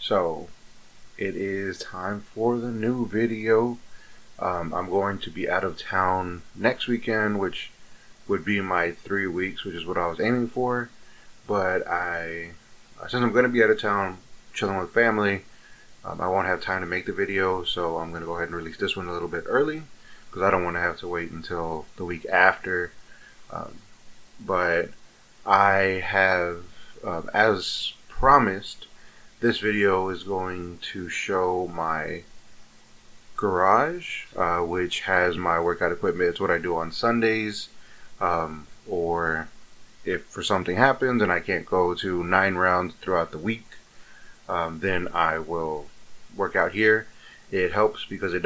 So it is time for the new video. I'm going to be out of town next weekend, which would be my 3 weeks, which is what I was aiming for. But since I'm going to be out of town chilling with family, I won't have time to make the video, so I'm going to go ahead and release this one a little bit early because I don't want to have to wait until the week after. But I have, as promised, this video is going to show my garage, which has my workout equipment. It's what I do on Sundays, or if for something happens and I can't go to 9 rounds throughout the week, then I will work out here. It helps because it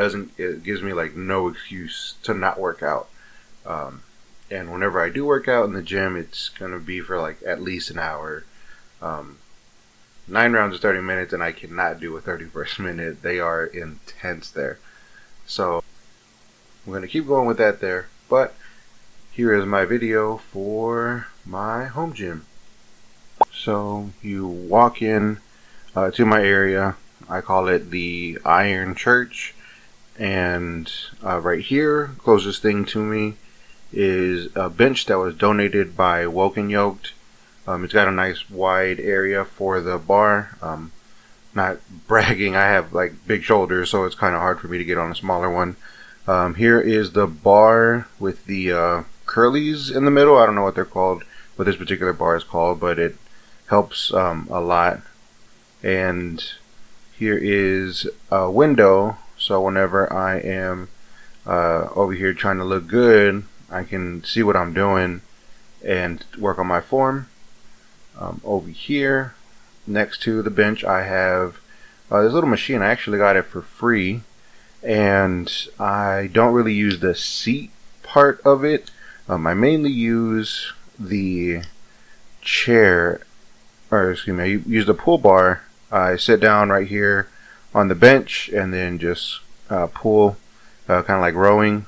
gives me like no excuse to not work out. And whenever I do work out in the gym, it's gonna be for like at least an hour. 9 rounds is 30 minutes, and I cannot do a 31st minute. They are intense there. So I'm going to keep going with that there. But here is my video for my home gym. So you walk in to my area. I call it the Iron Church. And right here, closest thing to me, is a bench that was donated by Woke and Yoked. It's got a nice wide area for the bar. Not bragging, I have like big shoulders, so it's kind of hard for me to get on a smaller one. Here is the bar with the curlies in the middle. I don't know what they're called, what this particular bar is called, but it helps a lot. And here is a window, so whenever I am over here trying to look good, I can see what I'm doing and work on my form. Over here next to the bench I have this little machine. I actually got it for free, and I don't really use the seat part of it. I mainly use the chair, or excuse me, I use the pull bar. I sit down right here on the bench and then just pull, kind of like rowing.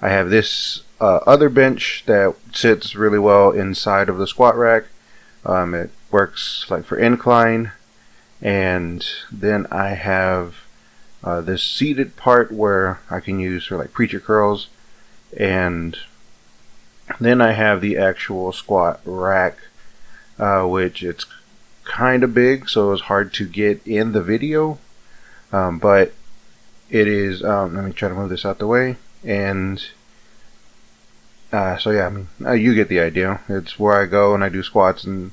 I have this other bench that sits really well inside of the squat rack. It works like for incline, and then I have this seated part where I can use for like preacher curls, and then I have the actual squat rack, which it's kind of big, so it's hard to get in the video, but it is. Let me try to move this out the way, and so yeah, I mean, you get the idea. It's where I go and I do squats, and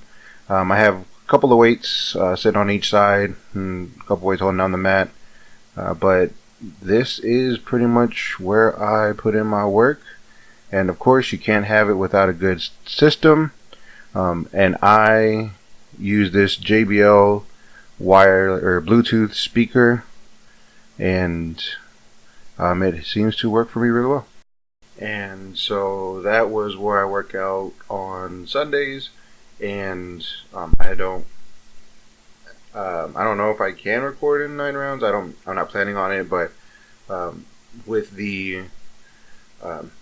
I have a couple of weights sitting on each side and a couple weights holding down the mat. But this is pretty much where I put in my work. And of course, you can't have it without a good system. And I use this JBL wire or Bluetooth speaker, and it seems to work for me really well. And so that was where I work out on Sundays, and I don't know if I can record in 9 rounds. I'm not planning on it, but with the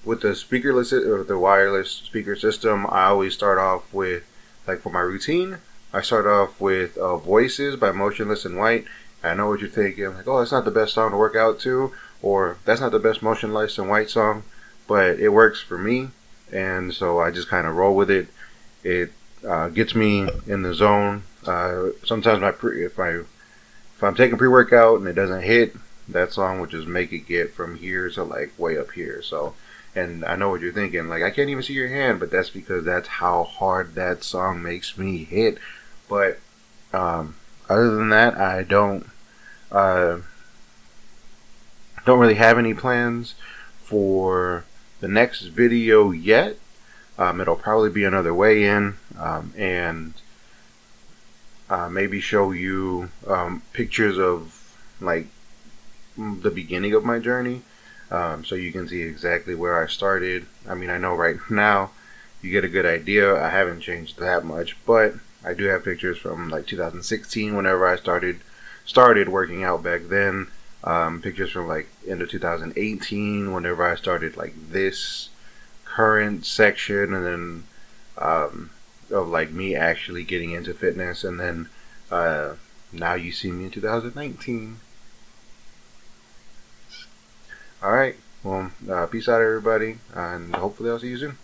speakerless or the wireless speaker system, I always start off with, like for my routine, I start off with Voices by Motionless in White. I know what you're thinking, like, oh, that's not the best song to work out to, or that's not the best Motionless in White song. But it works for me, and so I just kind of roll with it. It gets me in the zone. Sometimes if I'm taking pre-workout and it doesn't hit, that song will just make it get from here to like way up here. So, and I know what you're thinking, like, I can't even see your hand, but that's because that's how hard that song makes me hit. But other than that, I don't really have any plans for the next video yet. It'll probably be another weigh-in, and maybe show you pictures of like the beginning of my journey, so you can see exactly where I started. I mean, I know right now you get a good idea. I haven't changed that much, but I do have pictures from like 2016 whenever I started working out back then. Pictures from like end of 2018 whenever I started like this current section, and then of like me actually getting into fitness, and then Now you see me in 2019. Alright, well, peace out everybody, and hopefully I'll see you soon.